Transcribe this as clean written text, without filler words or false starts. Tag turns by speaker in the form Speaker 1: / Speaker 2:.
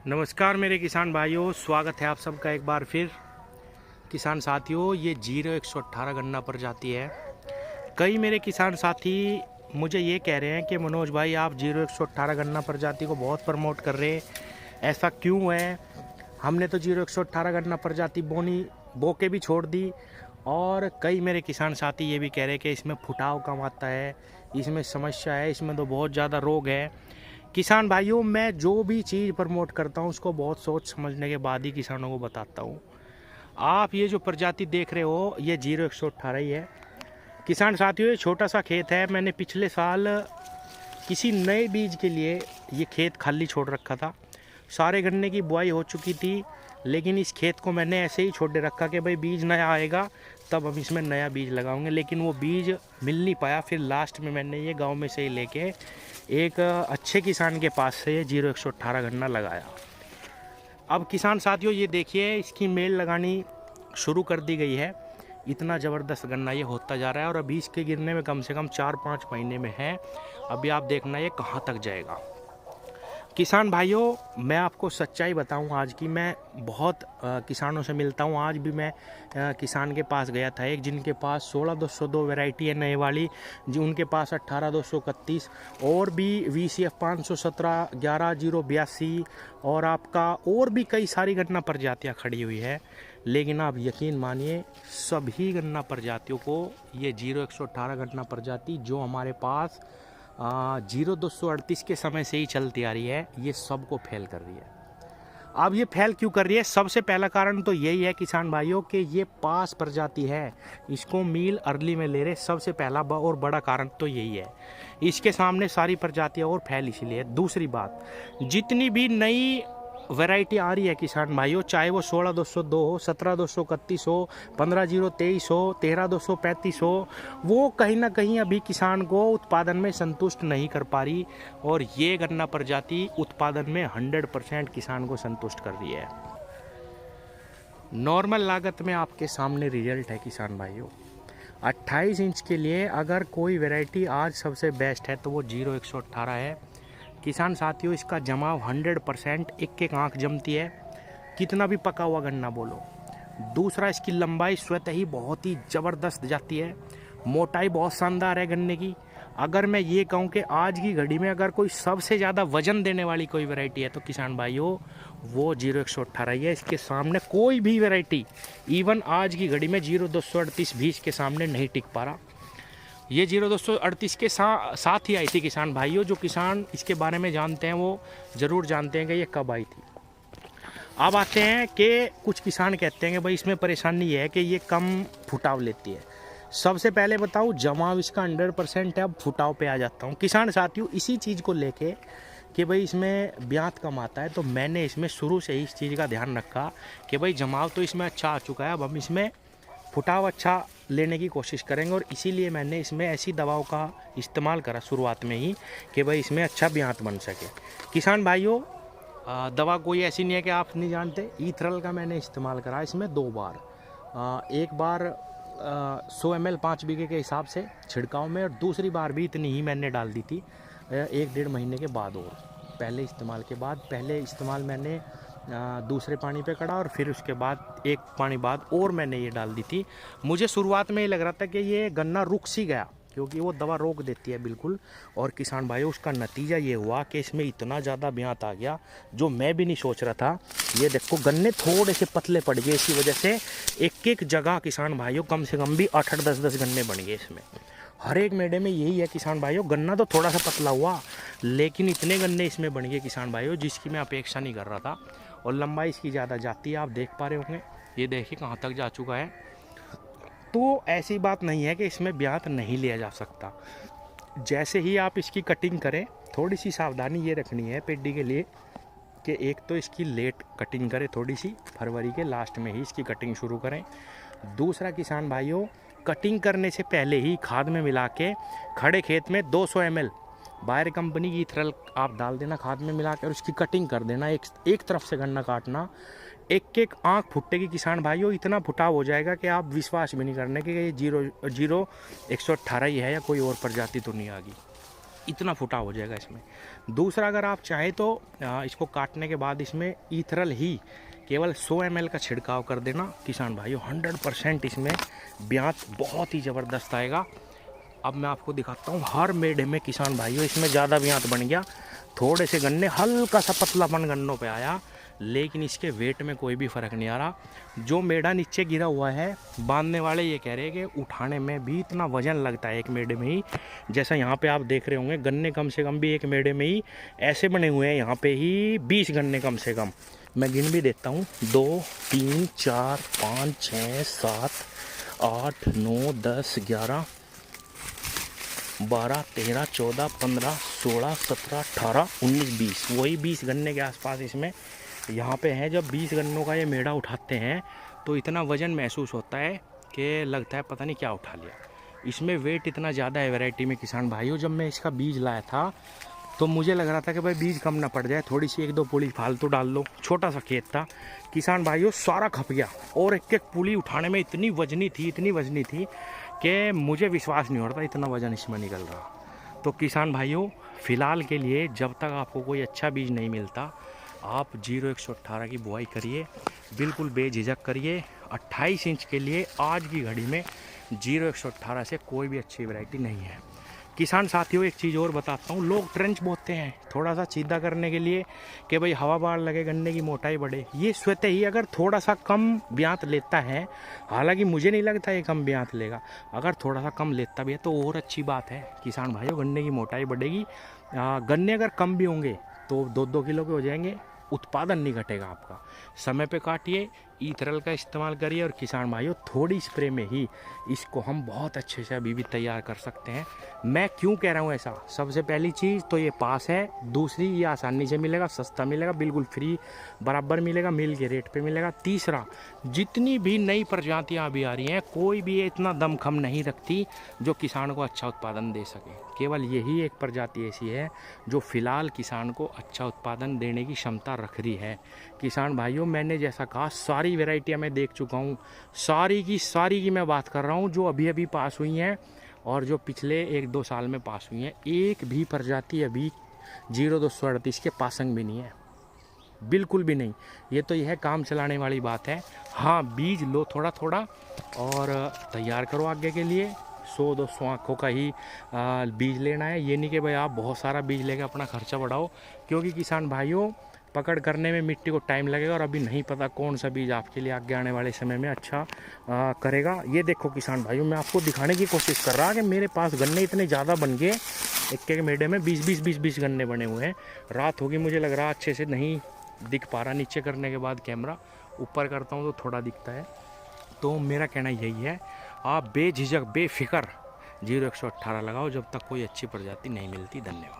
Speaker 1: नमस्कार मेरे किसान भाइयों, स्वागत है आप सबका एक बार फिर। किसान साथियों, ये 0118 गन्ना प्रजाति है। कई मेरे किसान साथी मुझे ये कह रहे हैं कि मनोज भाई, आप 0118 गन्ना प्रजाति को बहुत प्रमोट कर रहे हैं, ऐसा क्यों है? हमने तो 0118 गन्ना प्रजाति बो के भी छोड़ दी। और कई मेरे किसान साथी ये भी कह रहे हैं कि इसमें फुटाव कम आता है, इसमें समस्या है, इसमें तो बहुत ज़्यादा रोग है। किसान भाइयों, मैं जो भी चीज़ प्रमोट करता हूँ उसको बहुत सोच समझने के बाद ही किसानों को बताता हूँ। आप ये जो प्रजाति देख रहे हो, ये 0118 ही है। किसान साथियों, ये छोटा सा खेत है। मैंने पिछले साल किसी नए बीज के लिए ये खेत खाली छोड़ रखा था। सारे गन्ने की बुआई हो चुकी थी, लेकिन इस खेत को मैंने ऐसे ही छोड़ रखा कि भाई बीज नया आएगा तब हम इसमें नया बीज लगाएंगे, लेकिन वो बीज मिल नहीं पाया। फिर लास्ट में मैंने ये गांव में से ही लेके एक अच्छे किसान के पास से ये 0118 गन्ना लगाया। अब किसान साथियों, ये देखिए, इसकी मेल लगानी शुरू कर दी गई है। इतना ज़बरदस्त गन्ना ये होता जा रहा है और अभी इसके गिरने में कम से कम 4-5 महीने में है। अभी आप देखना ये कहाँ तक जाएगा। किसान भाइयों, मैं आपको सच्चाई बताऊं, आज की मैं बहुत किसानों से मिलता हूं। आज भी मैं किसान के पास गया था, एक जिनके पास 16202 वैरायटी है नए वाली, जो उनके पास 18231 और भी VCF 517, 11082 और आपका और भी कई सारी गन्ना प्रजातियां खड़ी हुई है। लेकिन आप यकीन मानिए, सभी गन्ना प्रजातियों को ये 0118 गन्ना प्रजाति जो हमारे पास 0238 के समय से ही चलती आ रही है, ये सबको फेल कर रही है। अब ये फेल क्यों कर रही है? सबसे पहला कारण तो यही है किसान भाइयों कि ये पास प्रजाति है, इसको मील अर्ली में ले रहे। सबसे पहला और बड़ा कारण तो यही है। इसके सामने सारी प्रजातियां और फेल इसलिए। दूसरी बात, जितनी भी नई वैरायटी आ रही है किसान भाइयों, चाहे वो 16202 हो, 17231 हो, 15023 हो, 13235 हो, वो कहीं ना कहीं अभी किसान को उत्पादन में संतुष्ट नहीं कर पा रही। और ये गन्ना प्रजाति उत्पादन में 100% किसान को संतुष्ट कर रही है। नॉर्मल लागत में आपके सामने रिजल्ट है किसान भाइयों। 28 इंच के लिए अगर कोई वैरायटी आज सबसे बेस्ट है तो वो 0118 है। किसान साथियों, इसका जमाव 100%, एक एक आँख जमती है, कितना भी पका हुआ गन्ना बोलो। दूसरा, इसकी लंबाई स्वतः ही बहुत ही ज़बरदस्त जाती है, मोटाई बहुत शानदार है गन्ने की। अगर मैं ये कहूँ कि आज की घड़ी में अगर कोई सबसे ज़्यादा वजन देने वाली कोई वैरायटी है तो किसान भाइयों वो 0118 ही है। इसके सामने कोई भी वैरायटी, इवन आज की घड़ी में 0238 भी इसके सामने नहीं टिक पा रहा। ये 0238 के साथ ही आई थी किसान भाइयों। जो किसान इसके बारे में जानते हैं वो ज़रूर जानते हैं कि ये कब आई थी। अब आते हैं कि कुछ किसान कहते हैं कि भाई इसमें परेशानी ये है कि ये कम फुटाव लेती है। सबसे पहले बताऊँ, जमाव इसका 100% है। अब फुटाव पे आ जाता हूँ किसान साथियों। इसी चीज़ को लेके कि भाई इसमें ब्यात कम आता है, तो मैंने इसमें शुरू से ही इस चीज़ का ध्यान रखा कि भाई जमाव तो इसमें अच्छा आ चुका है, अब हम इसमें फुटाव अच्छा लेने की कोशिश करेंगे। और इसीलिए मैंने इसमें ऐसी दवाओं का इस्तेमाल करा शुरुआत में ही कि भाई इसमें अच्छा ब्यात बन सके। किसान भाइयों, दवा कोई ऐसी नहीं है कि आप नहीं जानते। ईथरल का मैंने इस्तेमाल करा इसमें 2 बार। एक बार 100 ml 5 बीघे के हिसाब से छिड़काव में, और दूसरी बार भी इतनी ही मैंने डाल दी थी 1-1.5 महीने के बाद। और पहले इस्तेमाल मैंने दूसरे पानी पे करा और फिर उसके बाद 1 पानी बाद और मैंने ये डाल दी थी। मुझे शुरुआत में ये लग रहा था कि ये गन्ना रुक सी गया, क्योंकि वो दवा रोक देती है बिल्कुल। और किसान भाइयों, उसका नतीजा ये हुआ कि इसमें इतना ज़्यादा ब्यात आ गया जो मैं भी नहीं सोच रहा था। ये देखो, गन्ने थोड़े से पतले पड़ गए, इसी वजह से एक एक जगह किसान भाइयों कम से कम भी 8-8, 10-10 गन्ने बन गए इसमें। हर एक मेढे में यही है किसान भाइयों, गन्ना तो थोड़ा सा पतला हुआ लेकिन इतने गन्ने इसमें बन गए किसान भाइयों जिसकी मैं अपेक्षा नहीं कर रहा था। और लंबाई इसकी ज़्यादा जाती है, आप देख पा रहे होंगे। ये देखिए कहाँ तक जा चुका है। तो ऐसी बात नहीं है कि इसमें ब्यात नहीं लिया जा सकता। जैसे ही आप इसकी कटिंग करें, थोड़ी सी सावधानी ये रखनी है पेडी के लिए कि एक तो इसकी लेट कटिंग करें, थोड़ी सी फरवरी के लास्ट में ही इसकी कटिंग शुरू करें। दूसरा किसान भाइयों, कटिंग करने से पहले ही खाद में मिला के खड़े खेत में 200 ml बायर कंपनी की ईथरल आप डाल देना खाद में मिला कर, उसकी कटिंग कर देना। एक तरफ से गन्ना काटना, एक एक आँख फुटेगी किसान भाइयों। इतना फुटाव हो जाएगा कि आप विश्वास भी नहीं करने कि ये 0118 ही है या कोई और प्रजाति तो नहीं आ गई। इतना फुटा हो जाएगा इसमें। दूसरा, अगर आप चाहें तो इसको काटने के बाद इसमें ईथरल ही केवल 100 ml का छिड़काव कर देना किसान भाइयों, 100% इसमें ब्यात बहुत ही ज़बरदस्त आएगा। अब मैं आपको दिखाता हूँ हर मेढे में किसान भाइयों इसमें ज़्यादा ब्यात बन गया। थोड़े से गन्ने हल्का सा पतलापन गन्नों पे आया, लेकिन इसके वेट में कोई भी फ़र्क नहीं आ रहा। जो मेढा नीचे गिरा हुआ है, बांधने वाले ये कह रहे हैं कि उठाने में भी इतना वजन लगता है एक मेढे में ही। जैसा यहाँ पे आप देख रहे होंगे, गन्ने कम से कम भी एक मेढे में ही ऐसे बने हुए हैं, यहाँ पे ही 20 गन्ने कम से कम। मैं गिन भी देता हूँ, 2 3 4 5 6 7 8 9 10 11 12 13 14 15 16 17 18 19 20, वही 20 गन्ने के आसपास इसमें यहाँ पे हैं। जब 20 गन्नों का ये मेढ़ा उठाते हैं तो इतना वज़न महसूस होता है कि लगता है पता नहीं क्या उठा लिया। इसमें वेट इतना ज़्यादा है वैरायटी में किसान भाइयों। जब मैं इसका बीज लाया था तो मुझे लग रहा था कि भाई बीज कम ना पड़ जाए, थोड़ी सी 1-2 पुली फालतू डाल लो। छोटा सा खेत था किसान भाइयों, सारा खप गया और एक एक पुली उठाने में इतनी वजनी थी कि मुझे विश्वास नहीं हो रहा था इतना वज़न इसमें निकल रहा। तो किसान भाइयों, फ़िलहाल के लिए जब तक आपको कोई अच्छा बीज नहीं मिलता, आप 0118 की बुआई करिए, बिल्कुल बेझिझक करिए। 28 इंच के लिए आज की घड़ी में 0118 से कोई भी अच्छी वैरायटी नहीं है। किसान साथियों, एक चीज़ और बताता हूँ, लोग ट्रेंच बोते हैं थोड़ा सा सीधा करने के लिए कि भाई हवा बाढ़ लगे, गन्ने की मोटाई बढ़े। ये स्वतः ही अगर थोड़ा सा कम ब्यात लेता है, हालांकि मुझे नहीं लगता ये कम ब्यात लेगा, अगर थोड़ा सा कम लेता भी है तो और अच्छी बात है किसान भाइयों, गन्ने की मोटाई बढ़ेगी। गन्ने अगर कम भी होंगे तो 2-2 किलो के हो जाएंगे, उत्पादन नहीं घटेगा आपका। समय पे काटिए, ईथरल का इस्तेमाल करिए और किसान भाइयों थोड़ी स्प्रे में ही इसको हम बहुत अच्छे से अभी भी तैयार कर सकते हैं। मैं क्यों कह रहा हूँ ऐसा? सबसे पहली चीज़ तो ये पास है, दूसरी ये आसानी से मिलेगा, सस्ता मिलेगा, बिल्कुल फ्री बराबर मिलेगा, मिल के रेट पे मिलेगा। तीसरा, जितनी भी नई प्रजातियाँ अभी आ रही हैं, कोई भी इतना दमखम नहीं रखती जो किसान को अच्छा उत्पादन दे सके। केवल यही एक प्रजाति ऐसी है जो फ़िलहाल किसान को अच्छा उत्पादन देने की क्षमता रख रही है। किसान भाइयों, मैंने जैसा कहा सारी वैरायटियां मैं देख चुका हूँ, सारी की मैं बात कर रहा हूँ जो अभी अभी पास हुई हैं और जो पिछले 1-2 साल में पास हुई हैं। एक भी प्रजाति अभी 0238 के पासंग भी नहीं है, बिल्कुल भी नहीं। ये तो यह काम चलाने वाली बात है। हाँ, बीज लो थोड़ा थोड़ा और तैयार करो आगे के लिए। 100-200 आँखों का ही बीज लेना है, ये नहीं कि भाई आप बहुत सारा बीज लेके अपना खर्चा बढ़ाओ, क्योंकि किसान भाइयों पकड़ करने में मिट्टी को टाइम लगेगा और अभी नहीं पता कौन सा बीज आपके लिए आगे आने वाले समय में अच्छा करेगा। ये देखो किसान भाइयों, मैं आपको दिखाने की कोशिश कर रहा कि मेरे पास गन्ने इतने ज़्यादा बन गए, एक मेढे में 20 गन्ने बने हुए हैं। रात होगी, मुझे लग रहा अच्छे से नहीं दिख पा रहा, नीचे करने के बाद कैमरा ऊपर करता हूँ तो थोड़ा दिखता है। तो मेरा कहना यही है, आप बेझिझक बेफिक्र 0118 लगाओ जब तक कोई अच्छी प्रजाति नहीं मिलती। धन्यवाद।